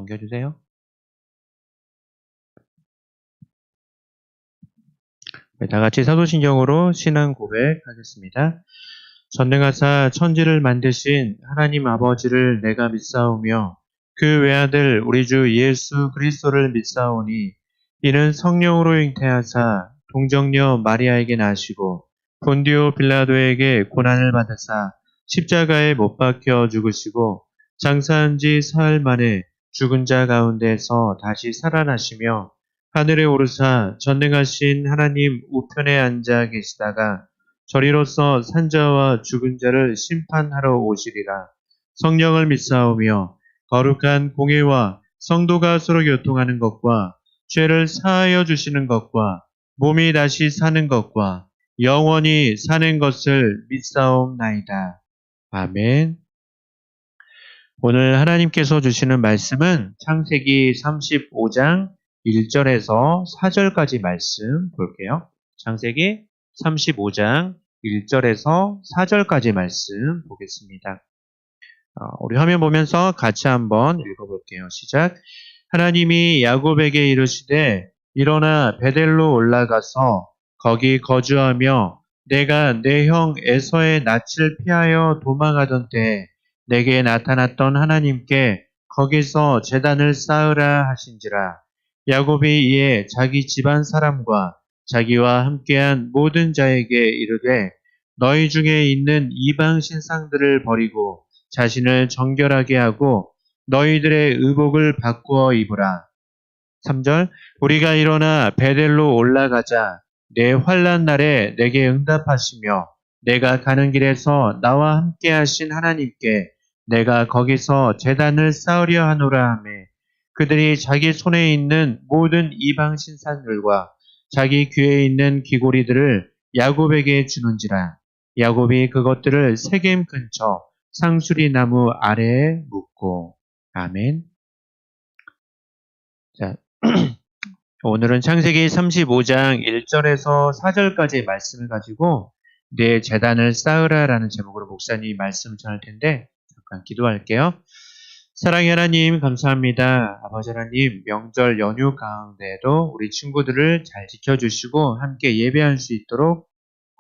넘겨주세요. 네, 다 같이 사도신경으로 신앙 고백하겠습니다. 전능하사 천지를 만드신 하나님 아버지를 내가 믿사오며 그 외아들 우리 주 예수 그리스도를 믿사오니 이는 성령으로 잉태하사 동정녀 마리아에게 나시고 본디오 빌라도에게 고난을 받으사 십자가에 못 박혀 죽으시고 장사한 지 사흘 만에 죽은 자 가운데서 다시 살아나시며 하늘에 오르사 전능하신 하나님 우편에 앉아 계시다가 저리로서 산자와 죽은 자를 심판하러 오시리라. 성령을 믿사오며 거룩한 공예와 성도가 서로 교통하는 것과 죄를 사하여 주시는 것과 몸이 다시 사는 것과 영원히 사는 것을 믿사옵나이다. 아멘. 오늘 하나님께서 주시는 말씀은 창세기 35장 1절에서 4절까지 말씀 볼게요. 창세기 35장 1절에서 4절까지 말씀 보겠습니다. 우리 화면 보면서 같이 한번 읽어볼게요. 시작. 하나님이 야곱에게 이르시되 일어나 베델로 올라가서 거기 거주하며 내가 내 형 에서의 낯을 피하여 도망하던 때에 내게 나타났던 하나님께 거기서 제단을 쌓으라 하신지라. 야곱이 이에 자기 집안 사람과 자기와 함께한 모든 자에게 이르되 너희 중에 있는 이방 신상들을 버리고 자신을 정결하게 하고 너희들의 의복을 바꾸어 입으라. 3절 우리가 일어나 베델로 올라가자 내 환난 날에 내게 응답하시며 내가 가는 길에서 나와 함께 하신 하나님께 내가 거기서 제단을 쌓으려 하노라 하매 그들이 자기 손에 있는 모든 이방 신상들과 자기 귀에 있는 귀고리들을 야곱에게 주는지라. 야곱이 그것들을 세겜 근처 상수리 나무 아래에 묻고. 아멘. 자, 오늘은 창세기 35장 1절에서 4절까지의 말씀을 가지고 내 제단을 쌓으라라는 제목으로 목사님이 말씀을 전할 텐데 잠깐 기도할게요. 사랑의 하나님 감사합니다. 아버지 하나님 명절 연휴 가운데에도 우리 친구들을 잘 지켜주시고 함께 예배할 수 있도록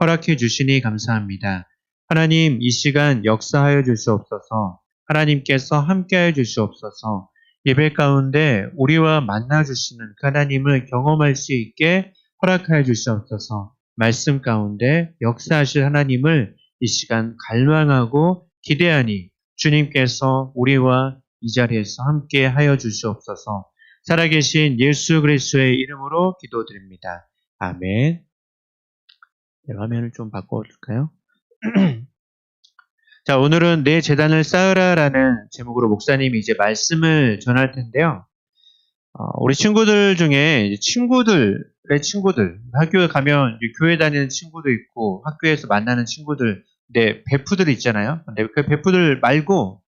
허락해 주시니 감사합니다. 하나님 이 시간 역사하여 주시옵소서. 하나님께서 함께하여 주시옵소서. 예배 가운데 우리와 만나주시는 그 하나님을 경험할 수 있게 허락하여 주시옵소서. 말씀 가운데 역사하실 하나님을 이 시간 갈망하고 기대하니 주님께서 우리와 이 자리에서 함께 하여 주시옵소서. 살아계신 예수 그리스도의 이름으로 기도드립니다. 아멘. 네, 화면을 좀 바꿔줄까요? 자, 오늘은 내 제단을 쌓으라라는 제목으로 목사님이 이제 말씀을 전할 텐데요. 우리 친구들 중에 친구들의 친구들, 학교에 가면 교회 다니는 친구도 있고 학교에서 만나는 친구들, 네, 베프들 있잖아요. 근데 그 베프들 말고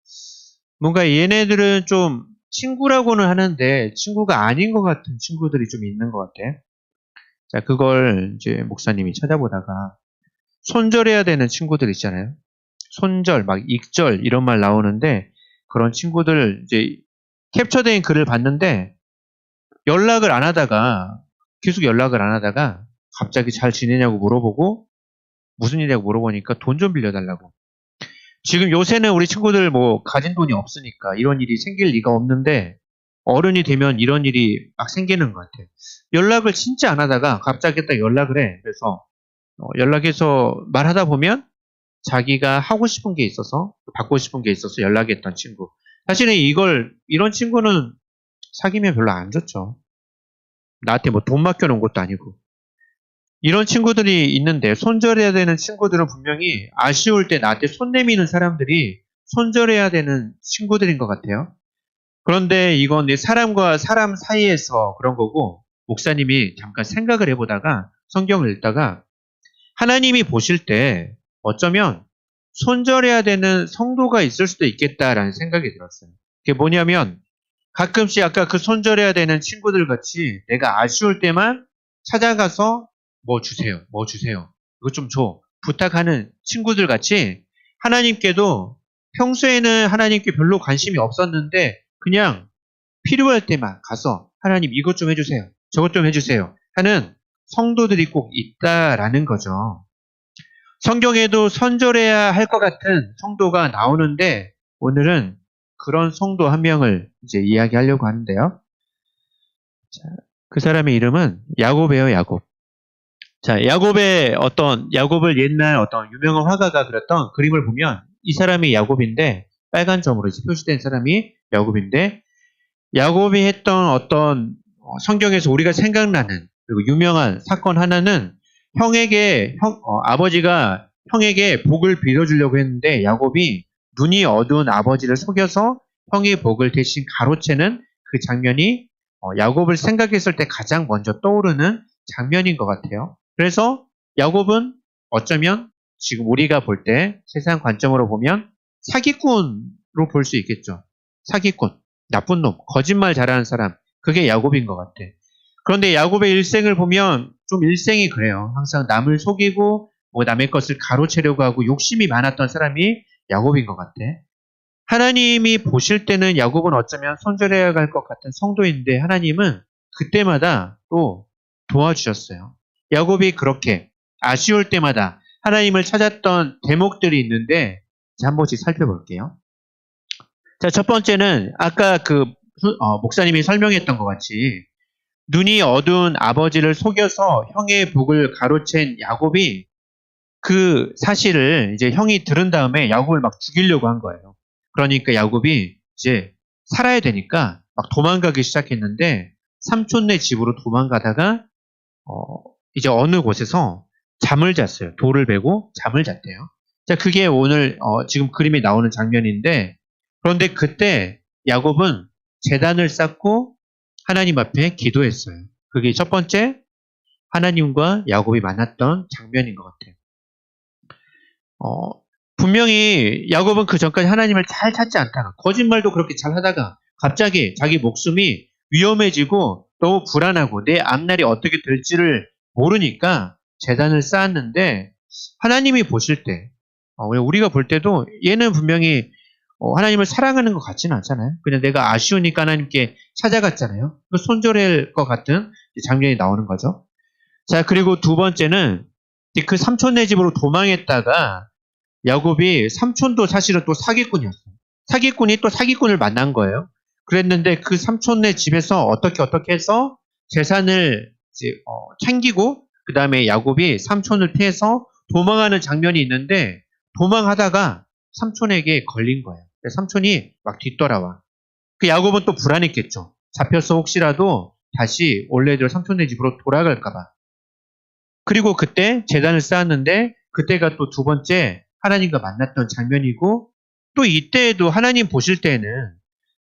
뭔가 얘네들은 좀 친구라고는 하는데 친구가 아닌 것 같은 친구들이 좀 있는 것 같아. 자, 그걸 이제 목사님이 찾아보다가 손절해야 되는 친구들 있잖아요. 손절, 막 익절 이런 말 나오는데 그런 친구들 이제 캡처된 글을 봤는데 연락을 안 하다가 계속 연락을 안 하다가 갑자기 잘 지내냐고 물어보고 무슨 일이냐고 물어보니까 돈 좀 빌려달라고. 지금 요새는 우리 친구들 뭐 가진 돈이 없으니까 이런 일이 생길 리가 없는데 어른이 되면 이런 일이 막 생기는 것 같아요. 연락을 진짜 안 하다가 갑자기 딱 연락을 해. 그래서 연락해서 말하다 보면 자기가 하고 싶은 게 있어서 받고 싶은 게 있어서 연락했던 친구. 사실은 이런 친구는 사귀면 별로 안 좋죠. 나한테 뭐 돈 맡겨놓은 것도 아니고. 이런 친구들이 있는데 손절해야 되는 친구들은 분명히 아쉬울 때 나한테 손 내미는 사람들이 손절해야 되는 친구들인 것 같아요. 그런데 이건 사람과 사람 사이에서 그런 거고 목사님이 잠깐 생각을 해보다가 성경을 읽다가 하나님이 보실 때 어쩌면 손절해야 되는 성도가 있을 수도 있겠다라는 생각이 들었어요. 그게 뭐냐면 가끔씩 아까 그 손절해야 되는 친구들 같이 내가 아쉬울 때만 찾아가서 뭐 주세요. 이거 좀 줘. 부탁하는 친구들 같이 하나님께도 평소에는 하나님께 별로 관심이 없었는데 그냥 필요할 때만 가서 하나님 이것 좀 해주세요. 저것 좀 해주세요. 하는 성도들이 꼭 있다라는 거죠. 성경에도 선절해야 할 것 같은 성도가 나오는데 오늘은 그런 성도 한 명을 이제 이야기하려고 하는데요. 자, 그 사람의 이름은 야곱이에요, 야곱. 자, 야곱을 옛날 어떤 유명한 화가가 그렸던 그림을 보면 이 사람이 야곱인데 빨간 점으로 이제 표시된 사람이 야곱인데 야곱이 했던 어떤 성경에서 우리가 생각나는 그리고 유명한 사건 하나는 아버지가 형에게 복을 빌어주려고 했는데 야곱이 눈이 어두운 아버지를 속여서 형의 복을 대신 가로채는 그 장면이 야곱을 생각했을 때 가장 먼저 떠오르는 장면인 것 같아요. 그래서 야곱은 어쩌면 지금 우리가 볼 때 세상 관점으로 보면 사기꾼으로 볼 수 있겠죠. 사기꾼, 나쁜 놈, 거짓말 잘하는 사람, 그게 야곱인 것 같아. 그런데 야곱의 일생을 보면 좀 일생이 그래요. 항상 남을 속이고 뭐 남의 것을 가로채려고 하고 욕심이 많았던 사람이 야곱인 것 같아. 하나님이 보실 때는 야곱은 어쩌면 손절해야 할 것 같은 성도인데 하나님은 그때마다 또 도와주셨어요. 야곱이 그렇게 아쉬울 때마다 하나님을 찾았던 대목들이 있는데 한 번씩 살펴볼게요. 자, 첫 번째는 아까 목사님이 설명했던 것 같이 눈이 어두운 아버지를 속여서 형의 복을 가로챈 야곱이 그 사실을 이제 형이 들은 다음에 야곱을 막 죽이려고 한 거예요. 그러니까 야곱이 이제 살아야 되니까 막 도망가기 시작했는데 삼촌네 집으로 도망가다가 이제 어느 곳에서 잠을 잤어요. 돌을 베고 잠을 잤대요. 자, 그게 오늘 지금 그림에 나오는 장면인데 그런데 그때 야곱은 제단을 쌓고 하나님 앞에 기도했어요. 그게 첫 번째 하나님과 야곱이 만났던 장면인 것 같아요. 분명히 야곱은 그 전까지 하나님을 잘 찾지 않다가 거짓말도 그렇게 잘 하다가 갑자기 자기 목숨이 위험해지고 너무 불안하고 내 앞날이 어떻게 될지를 모르니까 제단을 쌓았는데 하나님이 보실 때 우리가 볼 때도 얘는 분명히 하나님을 사랑하는 것 같지는 않잖아요. 그냥 내가 아쉬우니까 하나님께 찾아갔잖아요. 손절할 것 같은 장면이 나오는 거죠. 자, 그리고 두 번째는 그 삼촌네 집으로 도망했다가 야곱이 삼촌도 사실은 또 사기꾼이었어요. 사기꾼이 또 사기꾼을 만난 거예요. 그랬는데 그 삼촌네 집에서 어떻게 해서 재산을 이제 챙기고 그 다음에 야곱이 삼촌을 피해서 도망하는 장면이 있는데 도망하다가 삼촌에게 걸린 거예요. 삼촌이 막 뒤돌아와. 그 야곱은 또 불안했겠죠. 잡혀서 혹시라도 다시 원래대로 삼촌네 집으로 돌아갈까봐. 그리고 그때 제단을 쌓았는데 그때가 또 두 번째 하나님과 만났던 장면이고 또 이때에도 하나님 보실 때는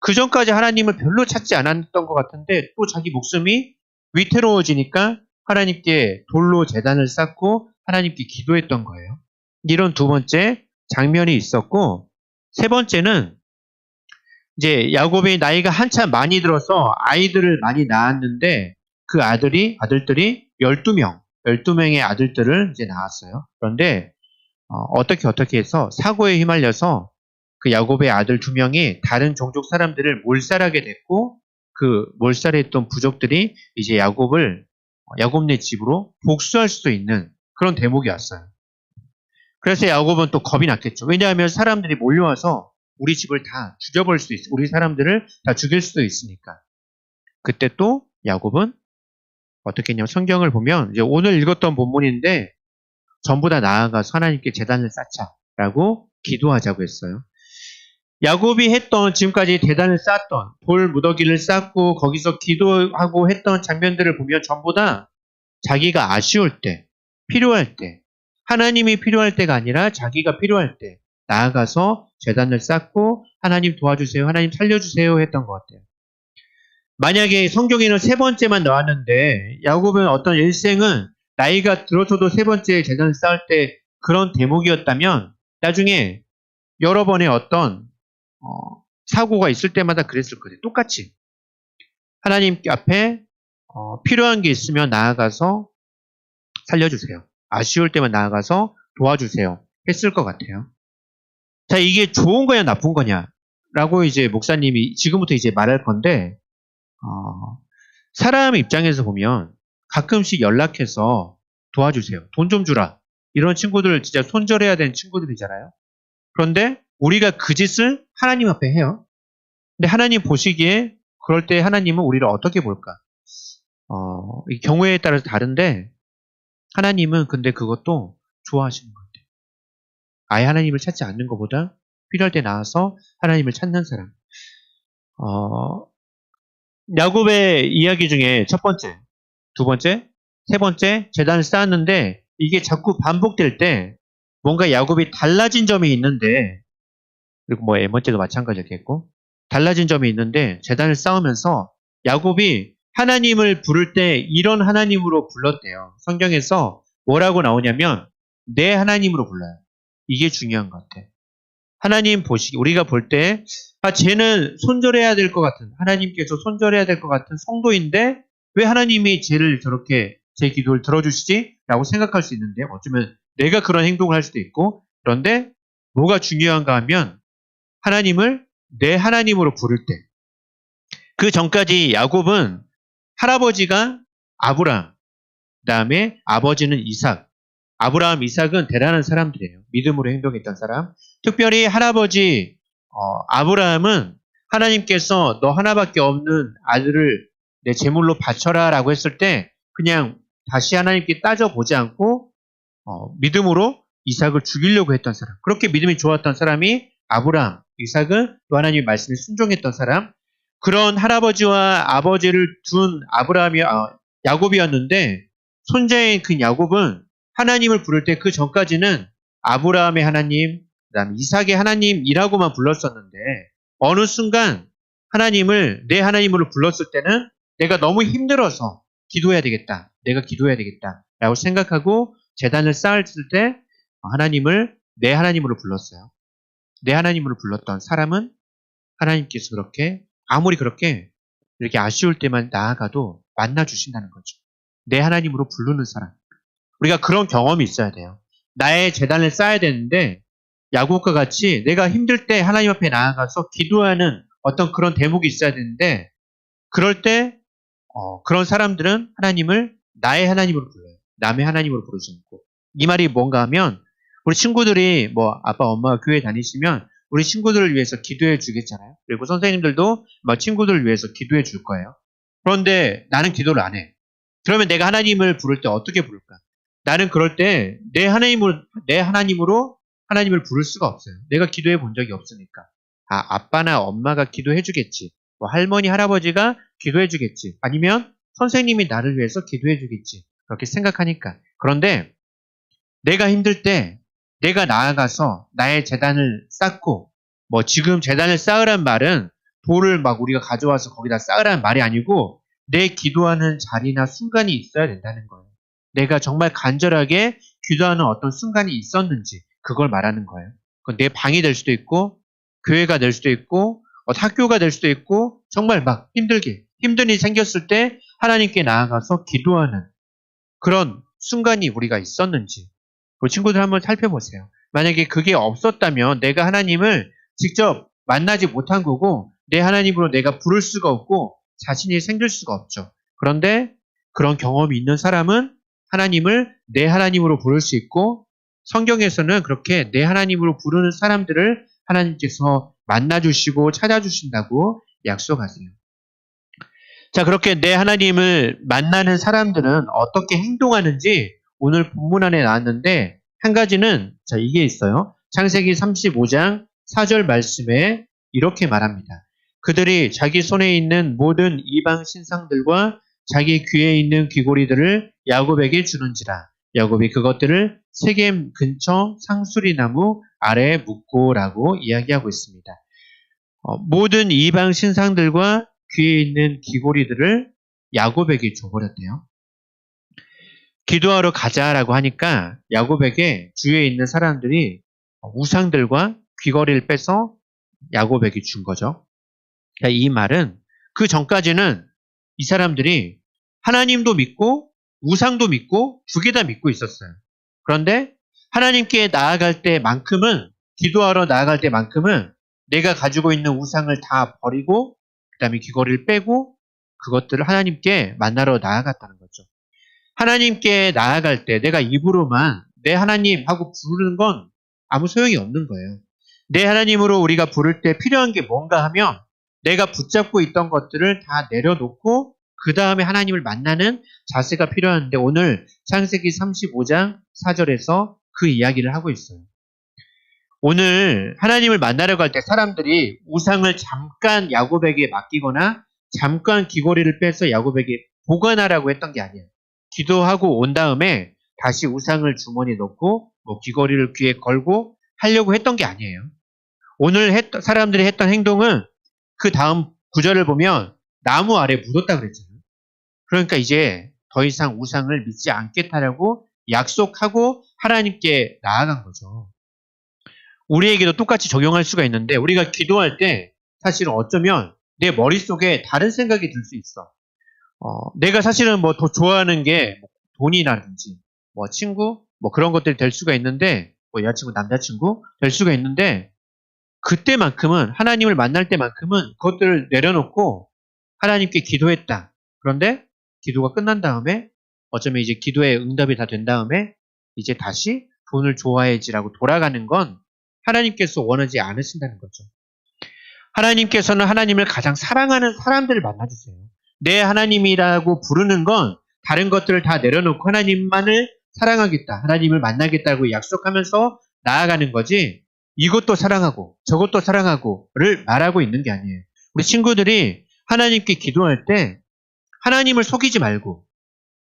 그 전까지 하나님을 별로 찾지 않았던 것 같은데 또 자기 목숨이 위태로워지니까 하나님께 돌로 제단을 쌓고 하나님께 기도했던 거예요. 이런 두 번째 장면이 있었고 세 번째는 이제 야곱의 나이가 한참 많이 들어서 아이들을 많이 낳았는데 그 아들들이 12명의 아들들을 이제 낳았어요. 그런데 어떻게 해서 사고에 휘말려서 그 야곱의 아들 2명이 다른 종족 사람들을 몰살하게 됐고 그 몰살했던 부족들이 이제 야곱네 집으로 복수할 수도 있는 그런 대목이 왔어요. 그래서 야곱은 또 겁이 났겠죠. 왜냐하면 사람들이 몰려와서 우리 집을 다 죽여버릴 수도 있어. 우리 사람들을 다 죽일 수도 있으니까. 그때 또 야곱은 어떻게 했냐면 성경을 보면 이제 오늘 읽었던 본문인데 전부 다 나아가서 하나님께 제단을 쌓자라고 기도하자고 했어요. 야곱이 했던 지금까지 제단을 쌓았던 돌 무더기를 쌓고 거기서 기도하고 했던 장면들을 보면 전부 다 자기가 아쉬울 때, 필요할 때, 하나님이 필요할 때가 아니라 자기가 필요할 때 나아가서 제단을 쌓고 하나님 도와주세요, 하나님 살려주세요 했던 것 같아요. 만약에 성경에는 세 번째만 나왔는데 야곱은 어떤 일생은 나이가 들어서도 세 번째 제단을 쌓을 때 그런 대목이었다면 나중에 여러 번의 어떤 사고가 있을 때마다 그랬을 거예요. 똑같이 하나님 앞에 필요한 게 있으면 나아가서 살려주세요. 아쉬울 때만 나아가서 도와주세요. 했을 것 같아요. 자, 이게 좋은 거냐 나쁜 거냐라고 이제 목사님이 지금부터 이제 말할 건데 사람 입장에서 보면 가끔씩 연락해서 도와주세요. 돈 좀 주라. 이런 친구들 진짜 손절해야 되는 친구들이잖아요. 그런데 우리가 그 짓을 하나님 앞에 해요. 근데 하나님 보시기에 그럴 때 하나님은 우리를 어떻게 볼까? 이 경우에 따라서 다른데 하나님은 근데 그것도 좋아하시는 것 같아요. 아예 하나님을 찾지 않는 것보다 필요할 때 나와서 하나님을 찾는 사람. 야곱의 이야기 중에 첫 번째, 두 번째, 세 번째 제단을 쌓았는데 이게 자꾸 반복될 때 뭔가 야곱이 달라진 점이 있는데, 그리고 뭐 에머째도 마찬가지였겠고, 달라진 점이 있는데 제단을 쌓으면서 야곱이 하나님을 부를 때 이런 하나님으로 불렀대요. 성경에서 뭐라고 나오냐면 내 하나님으로 불러요. 이게 중요한 것 같아. 하나님 보시기, 우리가 볼 때 쟤는 손절해야 될 것 같은, 하나님께서 손절해야 될 것 같은 성도인데 왜 하나님이 쟤를 저렇게 제 기도를 들어주시지? 라고 생각할 수 있는데 어쩌면 내가 그런 행동을 할 수도 있고, 그런데 뭐가 중요한가 하면 하나님을 내 하나님으로 부를 때, 그 전까지 야곱은 할아버지가 아브라함, 그 다음에 아버지는 이삭. 아브라함, 이삭은 대단한 사람들이에요. 믿음으로 행동했던 사람. 특별히 할아버지 아브라함은 하나님께서 너 하나밖에 없는 아들을 내 제물로 바쳐라 라고 했을 때 그냥 다시 하나님께 따져보지 않고 믿음으로 이삭을 죽이려고 했던 사람. 그렇게 믿음이 좋았던 사람이 아브라함, 이삭은 또 하나님의 말씀에 순종했던 사람. 그런 할아버지와 아버지를 둔 야곱이었는데 손자인 그 야곱은 하나님을 부를 때 그 전까지는 아브라함의 하나님, 그다음에 이삭의 하나님이라고만 불렀었는데 어느 순간 하나님을 내 하나님으로 불렀을 때는 내가 너무 힘들어서 기도해야 되겠다. 내가 기도해야 되겠다. 라고 생각하고 제단을 쌓을 때 하나님을 내 하나님으로 불렀어요. 내 하나님으로 불렀던 사람은 하나님께서 그렇게 아무리 그렇게 이렇게 아쉬울 때만 나아가도 만나주신다는 거죠. 내 하나님으로 부르는 사람. 우리가 그런 경험이 있어야 돼요. 나의 제단을 쌓아야 되는데 야곱과 같이 내가 힘들 때 하나님 앞에 나아가서 기도하는 어떤 그런 대목이 있어야 되는데 그럴 때 그런 사람들은 하나님을 나의 하나님으로 불러요. 남의 하나님으로 부르지 않고. 이 말이 뭔가 하면 우리 친구들이 뭐 아빠 엄마가 교회 다니시면 우리 친구들을 위해서 기도해 주겠잖아요. 그리고 선생님들도 친구들을 위해서 기도해 줄 거예요. 그런데 나는 기도를 안 해. 그러면 내가 하나님을 부를 때 어떻게 부를까? 나는 그럴 때 내 하나님으로 하나님을 부를 수가 없어요. 내가 기도해 본 적이 없으니까. 아빠나 엄마가 기도해 주겠지. 뭐 할머니, 할아버지가 기도해 주겠지. 아니면 선생님이 나를 위해서 기도해 주겠지. 그렇게 생각하니까. 그런데 내가 힘들 때 내가 나아가서 나의 제단을 쌓고, 지금 제단을 쌓으란 말은 돌을 우리가 가져와서 거기다 쌓으란 말이 아니고 내 기도하는 자리나 순간이 있어야 된다는 거예요. 내가 정말 간절하게 기도하는 어떤 순간이 있었는지 그걸 말하는 거예요. 그건 내 방이 될 수도 있고 교회가 될 수도 있고 학교가 될 수도 있고 정말 힘든 일이 생겼을 때 하나님께 나아가서 기도하는 그런 순간이 우리가 있었는지 우리 친구들 한번 살펴보세요. 만약에 그게 없었다면 내가 하나님을 직접 만나지 못한 거고 내 하나님으로 내가 부를 수가 없고 자신이 생길 수가 없죠. 그런데 그런 경험이 있는 사람은 하나님을 내 하나님으로 부를 수 있고 성경에서는 그렇게 내 하나님으로 부르는 사람들을 하나님께서 만나주시고 찾아주신다고 약속하세요. 자, 그렇게 내 하나님을 만나는 사람들은 어떻게 행동하는지 오늘 본문 안에 나왔는데 한 가지는 이게 있어요. 창세기 35장 4절 말씀에 이렇게 말합니다. 그들이 자기 손에 있는 모든 이방 신상들과 자기 귀에 있는 귀고리들을 야곱에게 주는지라. 야곱이 그것들을 세겜 근처 상수리 나무 아래에 묻고라고 이야기하고 있습니다. 모든 이방 신상들과 귀에 있는 귀고리들을 야곱에게 줘버렸대요. 기도하러 가자라고 하니까 야곱에게 주위에 있는 사람들이 우상들과 귀걸이를 빼서 야곱에게 준 거죠. 이 말은 그 전까지는 이 사람들이 하나님도 믿고 우상도 믿고 두 개 다 믿고 있었어요. 그런데 하나님께 나아갈 때만큼은 기도하러 나아갈 때만큼은 내가 가지고 있는 우상을 다 버리고 그 다음에 귀걸이를 빼고 그것들을 하나님께 만나러 나아갔다는 거죠. 하나님께 나아갈 때 내가 입으로만 내 하나님 하고 부르는 건 아무 소용이 없는 거예요. 내 하나님으로 우리가 부를 때 필요한 게 뭔가 하면 내가 붙잡고 있던 것들을 다 내려놓고 그 다음에 하나님을 만나는 자세가 필요한데 오늘 창세기 35장 4절에서 그 이야기를 하고 있어요. 오늘 하나님을 만나려고 할 때 사람들이 우상을 잠깐 야곱에게 맡기거나 잠깐 귀걸이를 빼서 야곱에게 보관하라고 했던 게 아니에요. 기도하고 온 다음에 다시 우상을 주머니에 넣고 귀걸이를 귀에 걸고 하려고 했던 게 아니에요. 오늘 사람들이 했던 행동은 그 다음 구절을 보면 나무 아래 묻었다 그랬잖아요. 그러니까 이제 더 이상 우상을 믿지 않겠다라고 약속하고 하나님께 나아간 거죠. 우리에게도 똑같이 적용할 수가 있는데 우리가 기도할 때 사실은 어쩌면 내 머릿속에 다른 생각이 들 수 있어. 내가 사실은 뭐 더 좋아하는 게 돈이라든지 친구 그런 것들이 될 수가 있는데 여자친구 남자친구 될 수가 있는데 그때만큼은 하나님을 만날 때만큼은 그것들을 내려놓고 하나님께 기도했다. 그런데 기도가 끝난 다음에 어쩌면 이제 기도의 응답이 다 된 다음에 이제 다시 돈을 좋아해지라고 돌아가는 건 하나님께서 원하지 않으신다는 거죠. 하나님께서는 하나님을 가장 사랑하는 사람들을 만나주세요. 내 하나님이라고 부르는 건 다른 것들을 다 내려놓고 하나님만을 사랑하겠다, 하나님을 만나겠다고 약속하면서 나아가는 거지 이것도 사랑하고 저것도 사랑하고를 말하고 있는 게 아니에요. 우리 친구들이 하나님께 기도할 때 하나님을 속이지 말고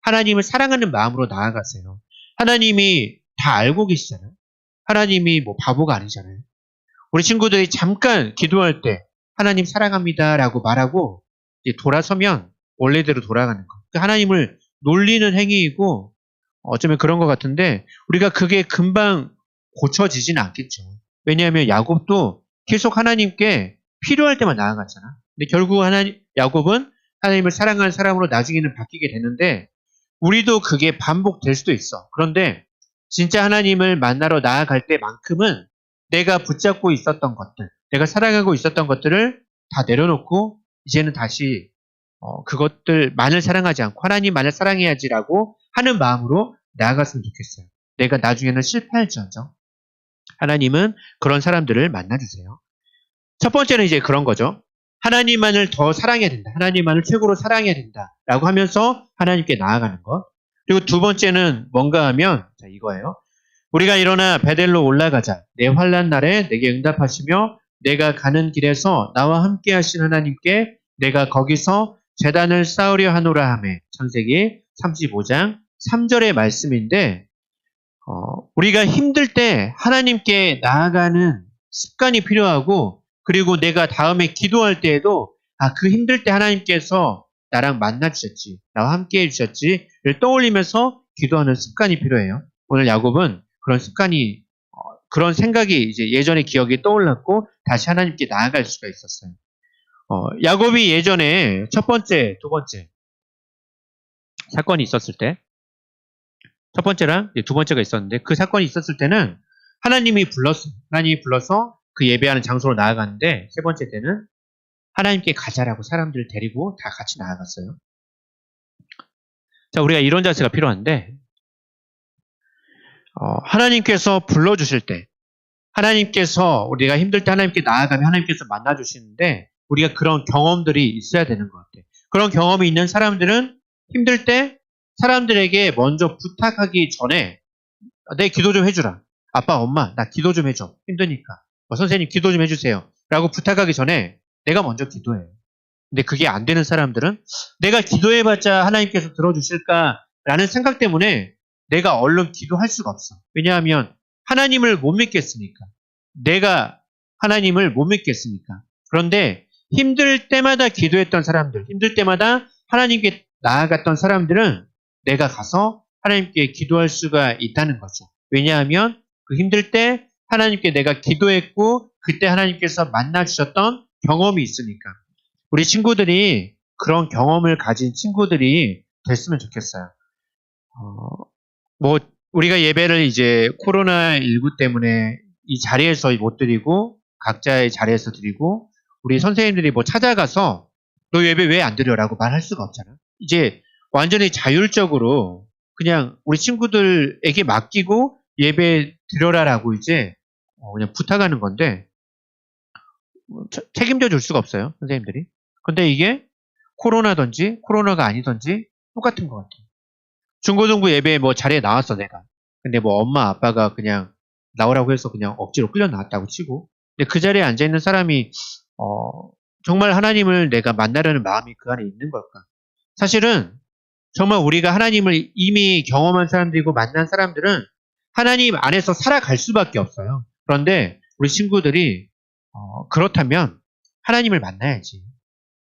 하나님을 사랑하는 마음으로 나아가세요. 하나님이 다 알고 계시잖아요. 하나님이 바보가 아니잖아요. 우리 친구들이 잠깐 기도할 때 하나님 사랑합니다라고 말하고 이제 돌아서면 원래대로 돌아가는 거. 하나님을 놀리는 행위이고 어쩌면 그런 것 같은데 우리가 그게 금방 고쳐지지는 않겠죠. 왜냐하면 야곱도 계속 하나님께 필요할 때만 나아갔잖아. 근데 결국 야곱은 하나님을 사랑하는 사람으로 나중에는 바뀌게 되는데 우리도 그게 반복될 수도 있어. 그런데 진짜 하나님을 만나러 나아갈 때만큼은 내가 붙잡고 있었던 것들, 내가 사랑하고 있었던 것들을 다 내려놓고 이제는 다시 그것들만을 사랑하지 않고 하나님만을 사랑해야지라고 하는 마음으로 나아갔으면 좋겠어요. 내가 나중에는 실패할지언정 하나님은 그런 사람들을 만나주세요. 첫 번째는 이제 그런 거죠. 하나님만을 더 사랑해야 된다. 하나님만을 최고로 사랑해야 된다라고 하면서 하나님께 나아가는 것. 그리고 두 번째는 뭔가 하면 이거예요. 우리가 일어나 베델로 올라가자. 내 환난 날에 내게 응답하시며 내가 가는 길에서 나와 함께 하신 하나님께 내가 거기서 제단을 쌓으려 하노라 하매. 창세기 35장 3절의 말씀인데 우리가 힘들 때 하나님께 나아가는 습관이 필요하고 그리고 내가 다음에 기도할 때에도 그 힘들 때 하나님께서 나랑 만나주셨지, 나와 함께 해주셨지를 떠올리면서 기도하는 습관이 필요해요. 오늘 야곱은 그런 습관이, 그런 생각이 이제 예전의 기억이 떠올랐고 다시 하나님께 나아갈 수가 있었어요. 야곱이 예전에 첫 번째, 두 번째 사건이 있었을 때, 첫 번째랑 두 번째가 있었는데 그 사건이 있었을 때는 하나님이 불러서 그 예배하는 장소로 나아갔는데 세 번째 때는 하나님께 가자라고 사람들을 데리고 다 같이 나아갔어요. 자, 우리가 이런 자세가 필요한데 하나님께서 불러주실 때 하나님께서 우리가 힘들 때 하나님께 나아가면 하나님께서 만나주시는데 우리가 그런 경험들이 있어야 되는 것 같아요. 그런 경험이 있는 사람들은 힘들 때 사람들에게 먼저 부탁하기 전에 내 기도 좀 해주라. 아빠, 엄마, 나 기도 좀 해줘. 힘드니까. 선생님 기도 좀 해주세요. 라고 부탁하기 전에 내가 먼저 기도해요. 근데 그게 안 되는 사람들은 내가 기도해봤자 하나님께서 들어주실까라는 생각 때문에 내가 얼른 기도할 수가 없어. 왜냐하면 하나님을 못 믿겠으니까. 내가 하나님을 못 믿겠으니까. 그런데 힘들 때마다 기도했던 사람들, 힘들 때마다 하나님께 나아갔던 사람들은 내가 가서 하나님께 기도할 수가 있다는 거죠. 왜냐하면 그 힘들 때 하나님께 내가 기도했고 그때 하나님께서 만나주셨던 경험이 있으니까. 우리 친구들이 그런 경험을 가진 친구들이 됐으면 좋겠어요. 우리가 예배를 이제 코로나19 때문에 이 자리에서 못 드리고 각자의 자리에서 드리고 우리 선생님들이 찾아가서 너 예배 왜 안 드려라고 말할 수가 없잖아. 이제 완전히 자율적으로 그냥 우리 친구들에게 맡기고 예배 드려라라고 이제 그냥 부탁하는 건데 책임져 줄 수가 없어요, 선생님들이. 근데 이게 코로나든지 코로나가 아니든지 똑같은 것 같아요. 중고등부 예배에 뭐 자리에 나왔어, 내가. 근데 뭐 엄마 아빠가 그냥 나오라고 해서 그냥 억지로 끌려 나왔다고 치고. 근데 그 자리에 앉아있는 사람이, 정말 하나님을 내가 만나려는 마음이 그 안에 있는 걸까? 사실은 정말 우리가 하나님을 이미 경험한 사람들이고 만난 사람들은 하나님 안에서 살아갈 수밖에 없어요. 그런데 우리 친구들이, 그렇다면 하나님을 만나야지.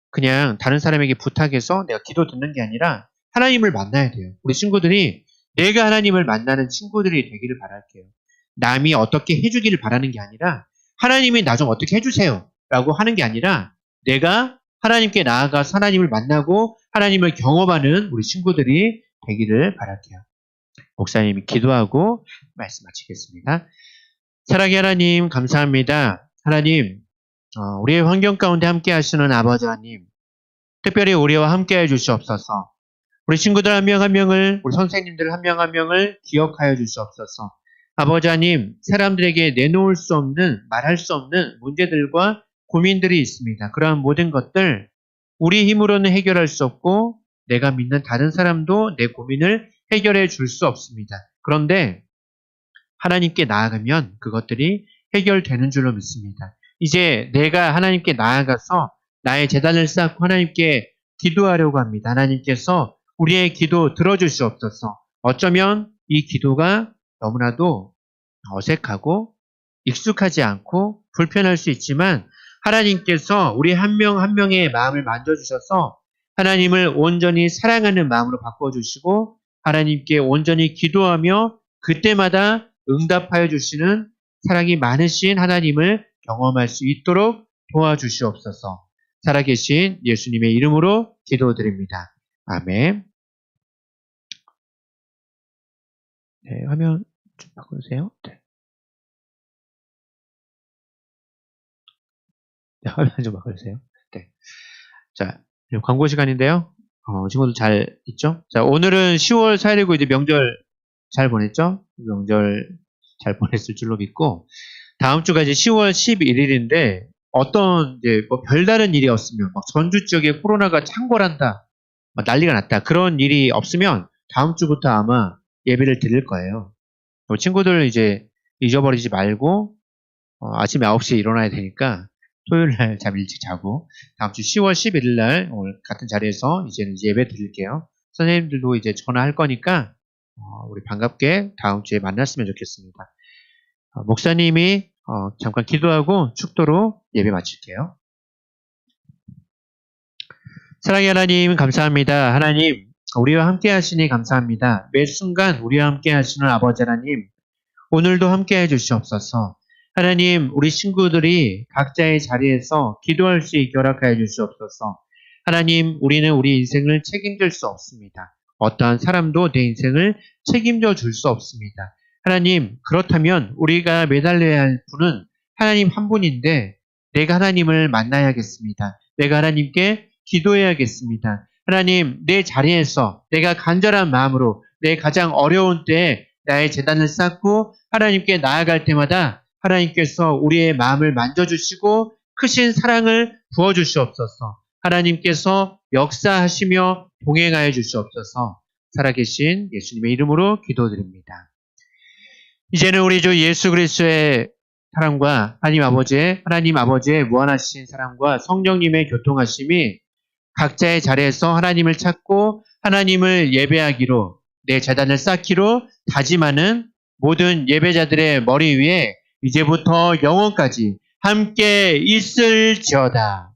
그냥 다른 사람에게 부탁해서 내가 기도 듣는 게 아니라 하나님을 만나야 돼요. 우리 친구들이 내가 하나님을 만나는 친구들이 되기를 바랄게요. 남이 어떻게 해주기를 바라는 게 아니라 하나님이 나 좀 어떻게 해주세요 라고 하는 게 아니라 내가 하나님께 나아가서 하나님을 만나고 하나님을 경험하는 우리 친구들이 되기를 바랄게요. 목사님이 기도하고 말씀 마치겠습니다. 사랑의 하나님 감사합니다. 하나님 우리의 환경 가운데 함께 하시는 아버지 하나님, 특별히 우리와 함께 해 주시옵소서. 우리 친구들 한 명 한 명을, 우리 선생님들 한 명 한 명을 기억하여 주시옵소서. 아버지 하나님, 사람들에게 내놓을 수 없는, 말할 수 없는 문제들과 고민들이 있습니다. 그러한 모든 것들 우리 힘으로는 해결할 수 없고 내가 믿는 다른 사람도 내 고민을 해결해 줄 수 없습니다. 그런데 하나님께 나아가면 그것들이 해결되는 줄로 믿습니다. 이제 내가 하나님께 나아가서 나의 제단을 쌓고 하나님께 기도하려고 합니다. 하나님께서 우리의 기도 들어주시옵소서. 어쩌면 이 기도가 너무나도 어색하고 익숙하지 않고 불편할 수 있지만 하나님께서 우리 한 명 한 명의 마음을 만져주셔서 하나님을 온전히 사랑하는 마음으로 바꿔주시고 하나님께 온전히 기도하며 그때마다 응답하여 주시는 사랑이 많으신 하나님을 경험할 수 있도록 도와주시옵소서. 살아계신 예수님의 이름으로 기도드립니다. 아멘. 네, 화면 좀 바꿔주세요. 네. 네, 화면 좀 바꿔주세요. 네. 자, 광고 시간인데요. 친구들 잘 있죠? 자, 오늘은 10월 4일이고 이제 명절 잘 보냈죠? 명절 잘 보냈을 줄로 믿고 다음 주가 이제 10월 11일인데 어떤 이제 뭐 별다른 일이 없으면 막 전주 지역에 코로나가 창궐한다, 막 난리가 났다 그런 일이 없으면 다음 주부터 아마 예배를 드릴 거예요. 친구들 이제 잊어버리지 말고 아침에 9시에 일어나야 되니까 토요일 날 잠 일찍 자고 다음 주 10월 11일 날 오늘 같은 자리에서 이제는 예배 드릴게요. 선생님들도 이제 전화할 거니까 우리 반갑게 다음 주에 만났으면 좋겠습니다. 목사님이 잠깐 기도하고 축도로 예배 마칠게요. 사랑의 하나님 감사합니다. 하나님 우리와 함께 하시니 감사합니다. 매 순간 우리와 함께 하시는 아버지 하나님 오늘도 함께 해주시옵소서. 하나님 우리 친구들이 각자의 자리에서 기도할 수 있게 허락하여 주시옵소서. 하나님 우리는 우리 인생을 책임질 수 없습니다. 어떠한 사람도 내 인생을 책임져 줄 수 없습니다. 하나님 그렇다면 우리가 매달려야 할 분은 하나님 한 분인데 내가 하나님을 만나야겠습니다. 내가 하나님께 기도해야겠습니다. 하나님 내 자리에서 내가 간절한 마음으로 내 가장 어려운 때에 나의 제단을 쌓고 하나님께 나아갈 때마다 하나님께서 우리의 마음을 만져주시고 크신 사랑을 부어주시옵소서. 하나님께서 역사하시며 동행하여 주시옵소서. 살아계신 예수님의 이름으로 기도드립니다. 이제는 우리 주 예수 그리스도의 사랑과 하나님 아버지의 무한하신 사랑과 성령님의 교통하심이 각자의 자리에서 하나님을 찾고 하나님을 예배하기로 내 제단을 쌓기로 다짐하는 모든 예배자들의 머리 위에 이제부터 영원까지 함께 있을지어다.